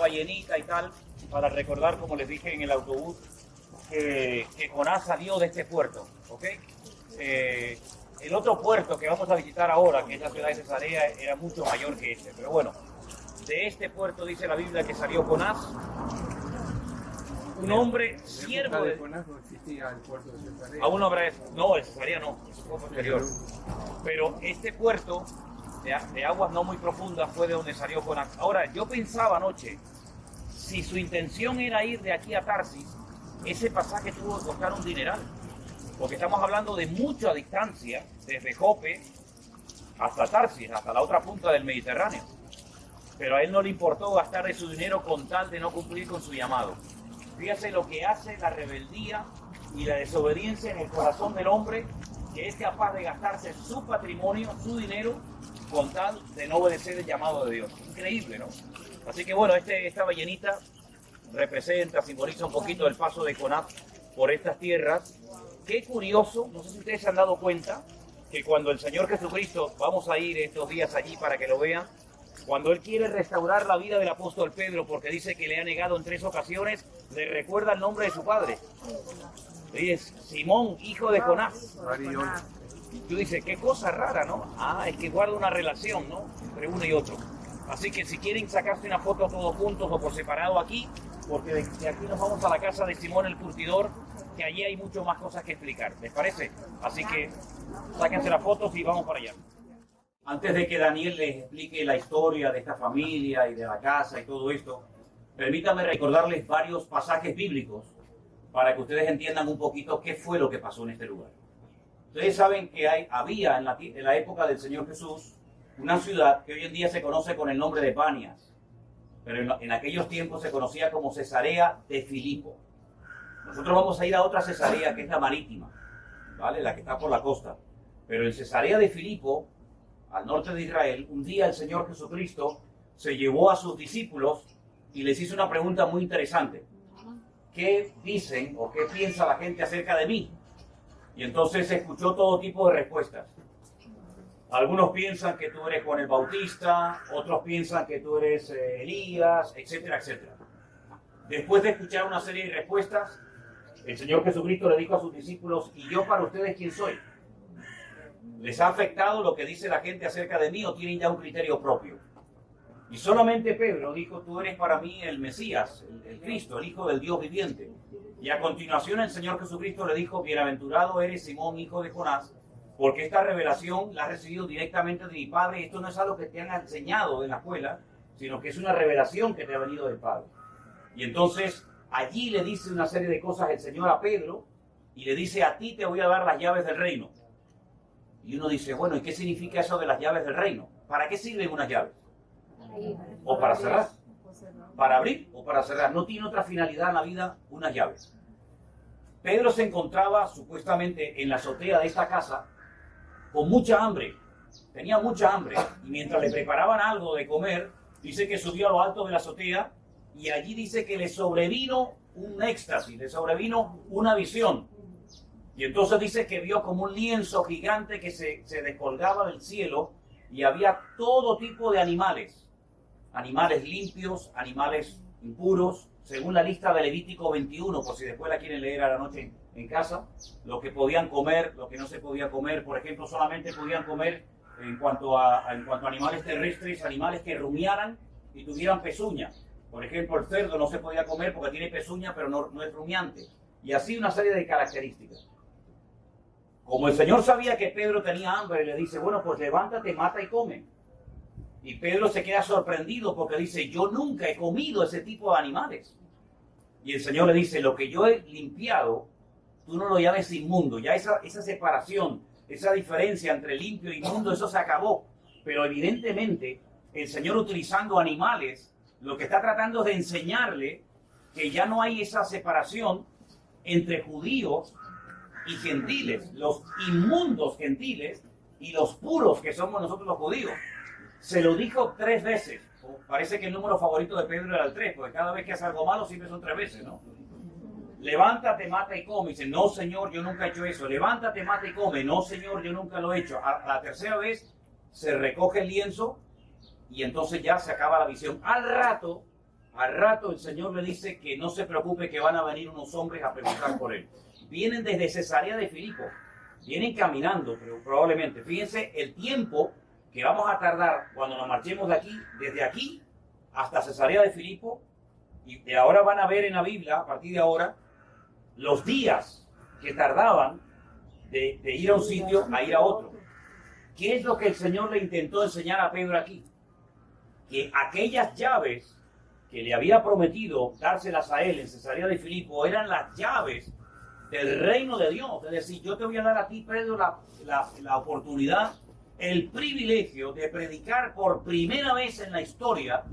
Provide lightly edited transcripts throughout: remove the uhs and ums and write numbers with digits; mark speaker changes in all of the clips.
Speaker 1: estaba llenita y tal, para recordar, como les dije en el autobús, que Jonás salió de este puerto, ¿ok? El otro puerto que vamos a visitar ahora, que es la ciudad de Cesarea, era mucho mayor que este, pero bueno, de este puerto dice la Biblia que salió Jonás, un hombre siervo de
Speaker 2: Jonás no existía el puerto de Cesarea.
Speaker 1: Aún no habrá, no, de Cesarea no, eso fue posterior. Pero este puerto de aguas no muy profundas fue de donde salió Jonás. Ahora, yo pensaba anoche, si su intención era ir de aquí a Tarsis, ese pasaje tuvo que costar un dineral. Porque estamos hablando de mucha distancia, desde Jope hasta Tarsis, hasta la otra punta del Mediterráneo. Pero a él no le importó gastar de su dinero con tal de no cumplir con su llamado. Fíjese lo que hace la rebeldía y la desobediencia en el corazón del hombre, que es capaz de gastarse su patrimonio, su dinero, con tal de no obedecer el llamado de Dios. Increíble, ¿no? Así que bueno, esta ballenita representa, simboliza un poquito el paso de Jonás por estas tierras. Qué curioso, no sé si ustedes se han dado cuenta, que cuando el Señor Jesucristo, vamos a ir estos días allí para que lo vean, cuando Él quiere restaurar la vida del apóstol Pedro, porque dice que le ha negado en 3 ocasiones, le recuerda el nombre de su padre. Y es Simón, hijo de Jonás. Y tú dices, qué cosa rara, ¿no? Ah, es que guarda una relación, ¿no? Entre uno y otro. Así que si quieren sacarse una foto todos juntos o por separado aquí, porque de aquí nos vamos a la casa de Simón el Curtidor, que allí hay mucho más cosas que explicar, ¿les parece? Así que sáquense las fotos y vamos para allá. Antes de que Daniel les explique la historia de esta familia y de la casa y todo esto, permítanme recordarles varios pasajes bíblicos para que ustedes entiendan un poquito qué fue lo que pasó en este lugar. Ustedes saben que había en la época del Señor Jesús una ciudad que hoy en día se conoce con el nombre de Panias, pero en aquellos tiempos se conocía como Cesarea de Filipo. Nosotros vamos a ir a otra Cesarea que es la marítima, ¿vale? La que está por la costa. Pero en Cesarea de Filipo, al norte de Israel, un día el Señor Jesucristo se llevó a sus discípulos y les hizo una pregunta muy interesante. ¿Qué dicen o qué piensa la gente acerca de mí? Y entonces se escuchó todo tipo de respuestas. Algunos piensan que tú eres Juan el Bautista, otros piensan que tú eres Elías, etcétera, etcétera. Después de escuchar una serie de respuestas, el Señor Jesucristo le dijo a sus discípulos, ¿y yo para ustedes quién soy? ¿Les ha afectado lo que dice la gente acerca de mí o tienen ya un criterio propio? Y solamente Pedro dijo, tú eres para mí el Mesías, el Cristo, el Hijo del Dios viviente. Y a continuación el Señor Jesucristo le dijo, bienaventurado eres Simón, hijo de Jonás, porque esta revelación la has recibido directamente de mi Padre. Esto no es algo que te han enseñado en la escuela, sino que es una revelación que te ha venido del Padre. Y entonces allí le dice una serie de cosas el Señor a Pedro y le dice, a ti te voy a dar las llaves del reino. Y uno dice, bueno, ¿y qué significa eso de las llaves del reino? ¿Para qué sirven unas llaves? ¿O para cerrar? ¿Para abrir o para cerrar? No tiene otra finalidad en la vida unas llaves. Pedro se encontraba supuestamente en la azotea de esta casa con mucha hambre. Tenía mucha hambre. Y mientras le preparaban algo de comer, dice que subió a lo alto de la azotea y allí dice que le sobrevino un éxtasis, le sobrevino una visión. Y entonces dice que vio como un lienzo gigante que se descolgaba del cielo y había todo tipo de animales. Animales limpios, animales impuros, según la lista de Levítico 21, por si después la quieren leer a la noche en casa, lo que podían comer, lo que no se podía comer. Por ejemplo, solamente podían comer en cuanto a animales terrestres, animales que rumiaran y tuvieran pezuña. Por ejemplo, el cerdo no se podía comer porque tiene pezuña, pero no es rumiante. Y así una serie de características. Como el Señor sabía que Pedro tenía hambre, le dice, bueno, pues levántate, mata y come. Y Pedro se queda sorprendido porque dice, yo nunca he comido ese tipo de animales. Y el Señor le dice, lo que yo he limpiado, tú no lo llames inmundo. Ya esa separación, esa diferencia entre limpio e inmundo, eso se acabó. Pero evidentemente, el Señor utilizando animales, lo que está tratando es de enseñarle que ya no hay esa separación entre judíos y gentiles, los inmundos gentiles y los puros que somos nosotros los judíos. Se lo dijo 3 veces. Parece que el número favorito de Pedro era el 3, porque cada vez que hace algo malo siempre son 3 veces, ¿no? Levántate, mata y come. Dice, no, Señor, yo nunca he hecho eso. Levántate, mata y come. No, Señor, yo nunca lo he hecho. A la tercera vez se recoge el lienzo y entonces ya se acaba la visión. Al rato al rato el Señor le dice que no se preocupe, que van a venir unos hombres a preguntar por él. Vienen desde Cesarea de Filipo, vienen caminando, pero probablemente. Fíjense el tiempo que vamos a tardar cuando nos marchemos de aquí, desde aquí hasta Cesarea de Filipo, y de ahora van a ver en la Biblia, a partir de ahora, los días que tardaban de ir a un sitio a ir a otro. ¿Qué es lo que el Señor le intentó enseñar a Pedro aquí? Que aquellas llaves que le había prometido dárselas a él en Cesarea de Filipo eran las llaves del reino de Dios. Es decir, yo te voy a dar a ti, Pedro, la oportunidad, el privilegio de predicar por primera vez en la historia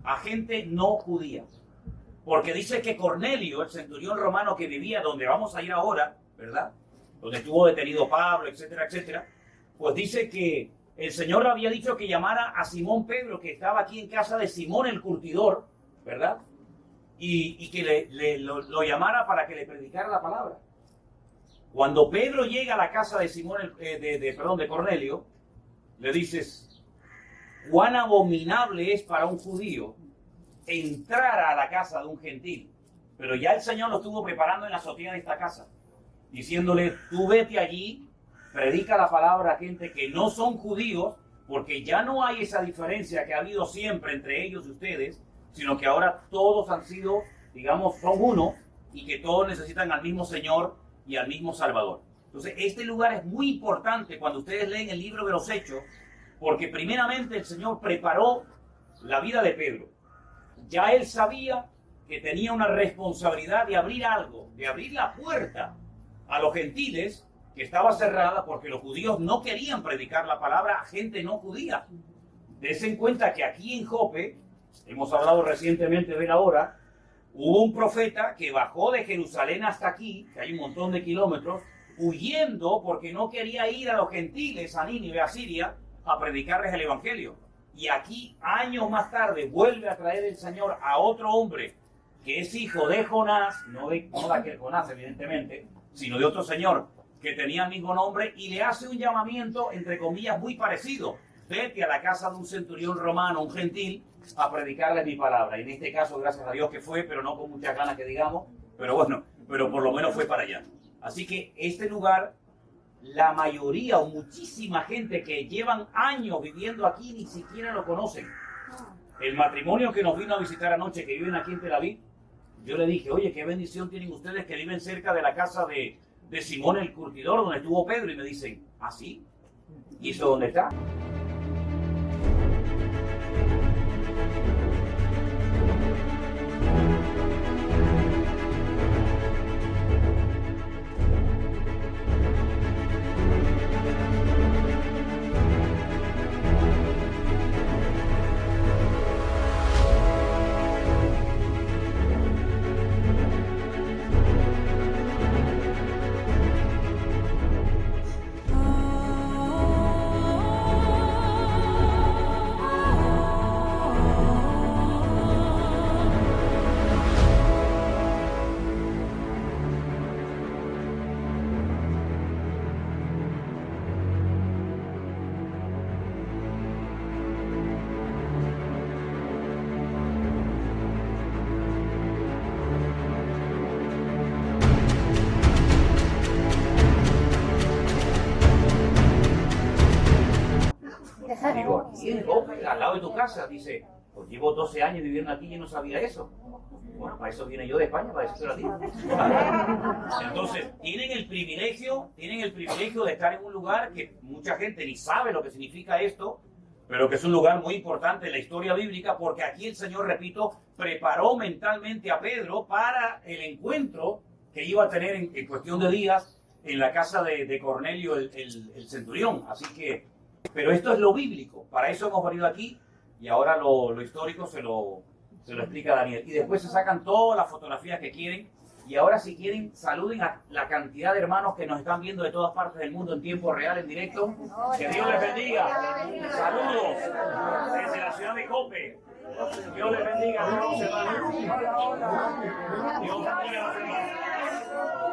Speaker 1: a gente no judía. Porque dice que Cornelio, el centurión romano que vivía donde vamos a ir ahora, ¿verdad? Donde estuvo detenido Pablo, etcétera, etcétera. Pues dice que el Señor había dicho que llamara a Simón Pedro, que estaba aquí en casa de Simón el curtidor, ¿verdad? Y que lo llamara para que le predicara la palabra. Cuando Pedro llega a la casa de Simón, de Cornelio, le dices, cuán abominable es para un judío entrar a la casa de un gentil. Pero ya el Señor lo estuvo preparando en la azotea de esta casa, diciéndole, tú vete allí, predica la palabra a gente que no son judíos, porque ya no hay esa diferencia que ha habido siempre entre ellos y ustedes, sino que ahora todos han sido, digamos, son uno, y que todos necesitan al mismo Señor y al mismo Salvador. Entonces, este lugar es muy importante cuando ustedes leen el libro de los Hechos, porque primeramente el Señor preparó la vida de Pedro. Ya él sabía que tenía una responsabilidad de abrir algo, de abrir la puerta a los gentiles, que estaba cerrada porque los judíos no querían predicar la palabra a gente no judía. Dense en cuenta que aquí en Jope, hemos hablado recientemente de él ahora, hubo un profeta que bajó de Jerusalén hasta aquí, que hay un montón de kilómetros, huyendo porque no quería ir a los gentiles, a Nínive, a Siria, a predicarles el evangelio. Y aquí, años más tarde, vuelve a traer el Señor a otro hombre que es hijo de Jonás, no de aquel Jonás, evidentemente, sino de otro señor que tenía el mismo nombre, y le hace un llamamiento, entre comillas, muy parecido. Vete a la casa de un centurión romano, un gentil, a predicarles mi palabra. Y en este caso, gracias a Dios que fue, pero no con muchas ganas que digamos, pero bueno, pero por lo menos fue para allá. Así que este lugar, la mayoría o muchísima gente que llevan años viviendo aquí ni siquiera lo conocen. El matrimonio que nos vino a visitar anoche, que viven aquí en Tel Aviv, yo le dije, oye, qué bendición tienen ustedes que viven cerca de la casa de Simón el curtidor, donde estuvo Pedro, y me dicen, ¿ah, sí? ¿Y eso dónde está? Digo, aquí en Jope, al lado de tu casa, dice, pues llevo 12 años viviendo aquí y no sabía eso. Bueno, para eso vine yo de España, para decirlo a ti. Entonces, tienen el privilegio de estar en un lugar que mucha gente ni sabe lo que significa esto, pero que es un lugar muy importante en la historia bíblica, porque aquí el Señor, repito, preparó mentalmente a Pedro para el encuentro que iba a tener en cuestión de días en la casa de Cornelio, el centurión. Así que, pero esto es lo bíblico, para eso hemos venido aquí, y ahora lo histórico se lo explica Daniel. Y después se sacan todas las fotografías que quieren, y ahora si quieren, saluden a la cantidad de hermanos que nos están viendo de todas partes del mundo en tiempo real, en directo. Que Dios les bendiga. Saludos desde la ciudad de Jope. Dios les bendiga a todos los hermanos. Dios bendiga a los hermanos.